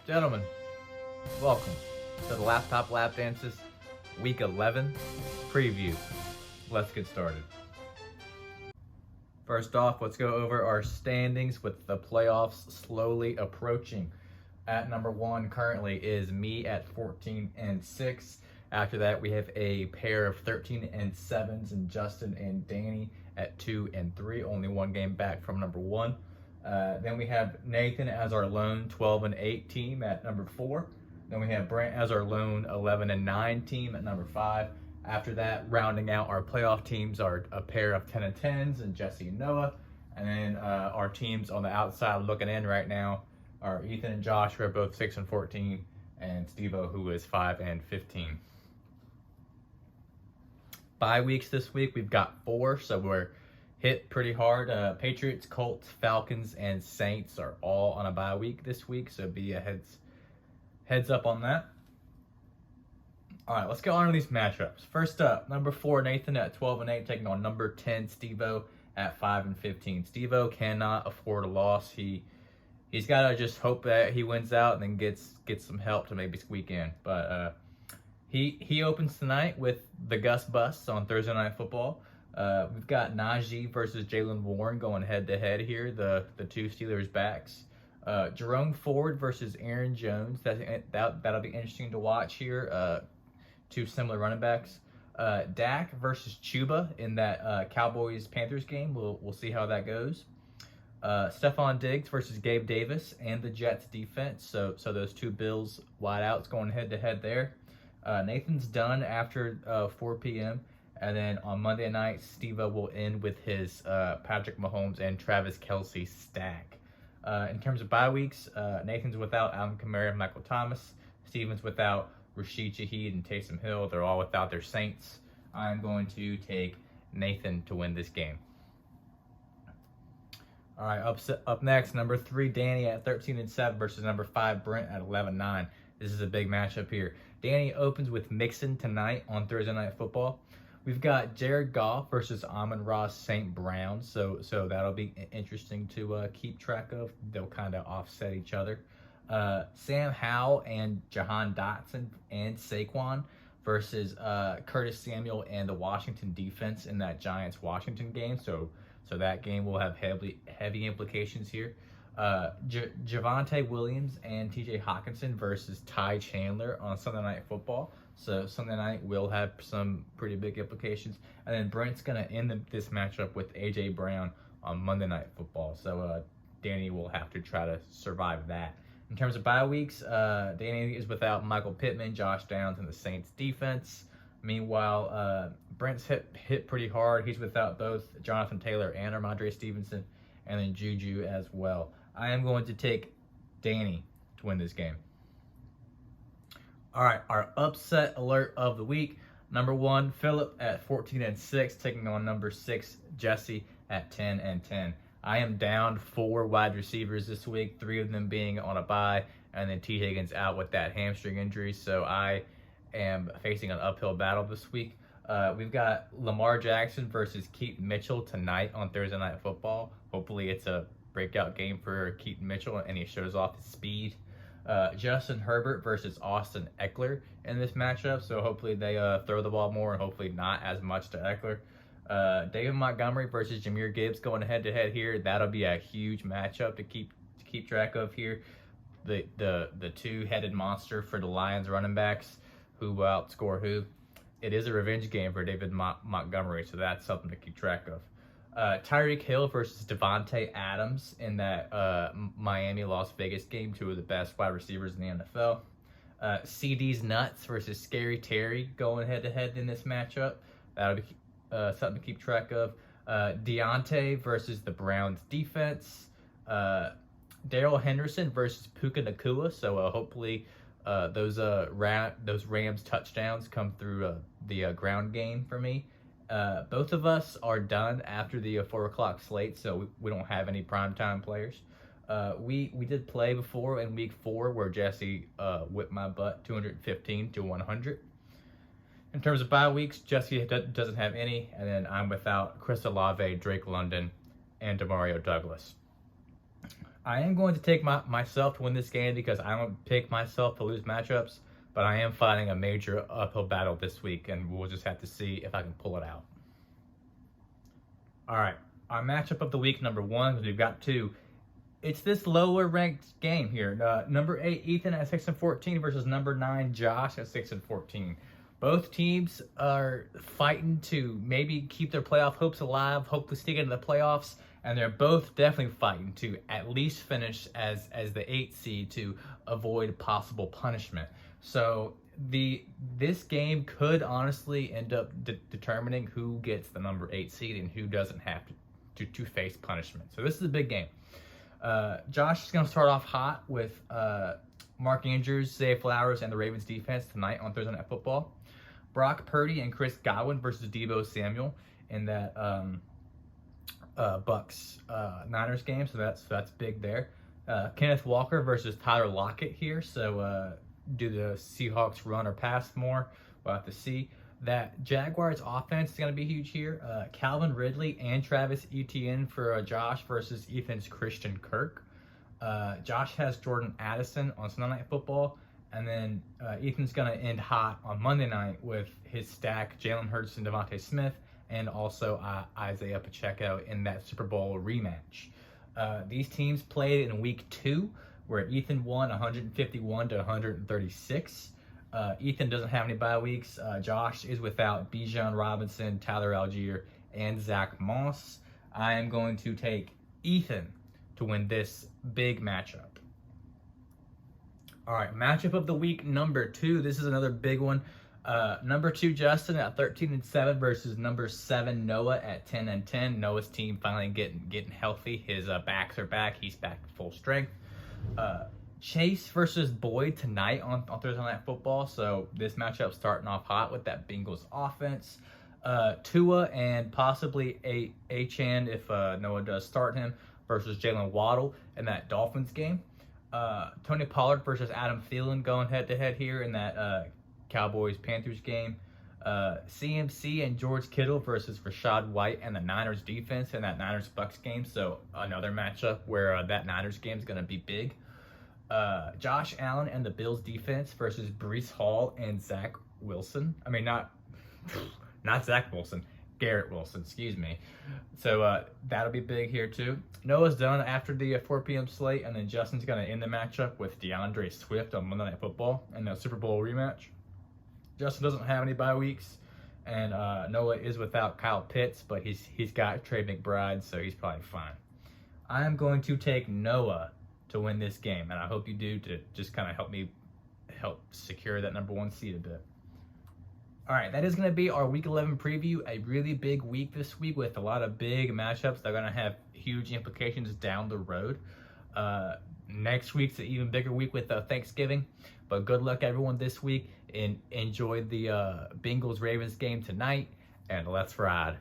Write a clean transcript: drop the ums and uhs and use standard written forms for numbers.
Gentlemen, welcome to the Laptop Lap Dances Week 11 preview. Let's get started. First off, let's go over our standings with the playoffs slowly approaching. At number 1 currently is me at 14-6. After that, we have a pair of 13-7s and Justin and Danny at 2-3, only one game back from number 1. Then we have Nathan as our lone 12-8 team at number 4. Then we have Brent as our lone 11-9 team at number 5. After that, rounding out our playoff teams are a pair of 10-10s and Jesse and Noah. And then our teams on the outside looking in right now are Ethan and Josh, who are both 6-14, and Steve-O, who is 5-15. Bye weeks this week, we've got 4, so we're hit pretty hard. Patriots, Colts, Falcons, and Saints are all on a bye week this week, so be a heads up on that. All right, let's get on to these matchups. First up, number 4, Nathan at 12-8, taking on number 10, Steve-O at 5-15. Steve-O cannot afford a loss. He's got to just hope that he wins out and then gets some help to maybe squeak in. But he opens tonight with the Gus Bus on Thursday Night Football. We've got Najee versus Jaylen Warren going head-to-head here, the two Steelers backs. Jerome Ford versus Aaron Jones. That'll be interesting to watch here. Two similar running backs. Dak versus Chuba in that Cowboys-Panthers game. We'll see how that goes. Stephon Diggs versus Gabe Davis and the Jets defense. So those two Bills wideouts going head-to-head there. Nathan's done after 4 p.m. And then on Monday night, Steve-O will end with his Patrick Mahomes and Travis Kelce stack. In terms of bye weeks, Nathan's without Alvin Kamara and Michael Thomas. Steven's without Rashid Shaheed and Taysom Hill. They're all without their Saints. I'm going to take Nathan to win this game. All right, up next, number 3, Danny at 13-7 versus number 5, Brent at 11-9. This is a big matchup here. Danny opens with Mixon tonight on Thursday Night Football. We've got Jared Goff versus Amon-Ra St. Brown, so that'll be interesting to keep track of. They'll kind of offset each other. Sam Howell and Jahan Dotson and Saquon versus Curtis Samuel and the Washington defense in that Giants-Washington game. So that game will have heavy implications here. Javonte Williams and TJ Hawkinson versus Ty Chandler on Sunday Night Football. So Sunday night will have some pretty big implications. And then Brent's going to end this matchup with A.J. Brown on Monday Night Football. So Danny will have to try to survive that. In terms of bye weeks, Danny is without Michael Pittman, Josh Downs, and the Saints defense. Meanwhile, Brent's hit pretty hard. He's without both Jonathan Taylor and Ramondre Stevenson, and then Juju as well. I am going to take Danny to win this game. All right, our upset alert of the week. Number 1, Philip at 14-6, taking on number 6, Jesse at 10-10. I am down 4 wide receivers this week, 3 of them being on a bye, and then T. Higgins out with that hamstring injury. So I am facing an uphill battle this week. We've got Lamar Jackson versus Keaton Mitchell tonight on Thursday Night Football. Hopefully it's a breakout game for Keaton Mitchell and he shows off his speed. Justin Herbert versus Austin Eckler in this matchup. So hopefully they throw the ball more and hopefully not as much to Eckler. David Montgomery versus Jahmyr Gibbs going head-to-head here. That'll be a huge matchup to keep track of here. The two-headed monster for the Lions running backs who will outscore who. It is a revenge game for David Montgomery, so that's something to keep track of. Tyreek Hill versus Devontae Adams in that Miami-Las Vegas game, 2 of the best wide receivers in the NFL. CD's Nuts versus Scary Terry going head-to-head in this matchup. That'll be something to keep track of. Deontay versus the Browns defense. Darrell Henderson versus Puka Nacua. So hopefully those Rams touchdowns come through the ground game for me. Both of us are done after the 4 o'clock slate, so we don't have any primetime players. We did play before in week 4 where Jesse whipped my butt 215-100. In terms of bye weeks, Jesse doesn't have any, and then I'm without Chris Olave, Drake London, and Demario Douglas. I am going to take myself to win this game because I don't pick myself to lose matchups, but I am fighting a major uphill battle this week, and we'll just have to see if I can pull it out. All right, our matchup of the week, number one, because we've got two. It's this lower ranked game here. Number 8, Ethan at 6-14 versus number 9, Josh at 6-14. Both teams are fighting to maybe keep their playoff hopes alive, hopefully sneak into the playoffs, and they're both definitely fighting to at least finish as the 8th seed to avoid possible punishment. So this game could honestly end up determining who gets the number 8 seed and who doesn't have to face punishment. So this is a big game. Josh is going to start off hot with Mark Andrews, Zay Flowers, and the Ravens defense tonight on Thursday Night Football. Brock Purdy and Chris Godwin versus Deebo Samuel in that Bucks Niners game. So that's big there. Kenneth Walker versus Tyler Lockett here. So do the Seahawks run or pass more? We'll have to see. That Jaguars offense is going to be huge here. Calvin Ridley and Travis Etienne for Josh versus Ethan's Christian Kirk. Josh has Jordan Addison on Sunday Night Football. And then Ethan's going to end hot on Monday night with his stack, Jalen Hurts and Devontae Smith, and also Isaiah Pacheco in that Super Bowl rematch. These teams played in week 2, where Ethan won 151-136. Ethan doesn't have any bye weeks. Josh is without Bijan Robinson, Tyler Algier, and Zach Moss. I am going to take Ethan to win this big matchup. All right, matchup of the week, number 2. This is another big one. Number 2, Justin at 13-7 versus number 7, Noah at 10-10. Noah's team finally getting healthy. His backs are back. He's back full strength. Chase versus Boyd tonight on Thursday Night Football. So this matchup starting off hot with that Bengals offense. Tua and possibly Achane if Noah does start him versus Jalen Waddle in that Dolphins game. Tony Pollard versus Adam Thielen going head-to-head here in that Cowboys-Panthers game. CMC and George Kittle versus Rachaad White and the Niners defense in that Niners-Bucks game. So another matchup where that Niners game is going to be big. Josh Allen and the Bills defense versus Breece Hall and Zach Wilson. I mean, not Zach Wilson. Garrett Wilson, excuse me. So that'll be big here too. Noah's done after the 4 p.m. slate, and then Justin's going to end the matchup with DeAndre Swift on Monday Night Football in the Super Bowl rematch. Justin doesn't have any bye weeks, and Noah is without Kyle Pitts, but he's got Trey McBride, so he's probably fine. I am going to take Noah to win this game, and I hope you do, to just kind of help secure that number 1 seed a bit. All right, that is going to be our Week 11 preview. A really big week this week with a lot of big matchups that are going to have huge implications down the road. Next week's an even bigger week with Thanksgiving. But good luck, everyone, this week. And enjoy the Bengals-Ravens game tonight. And let's ride.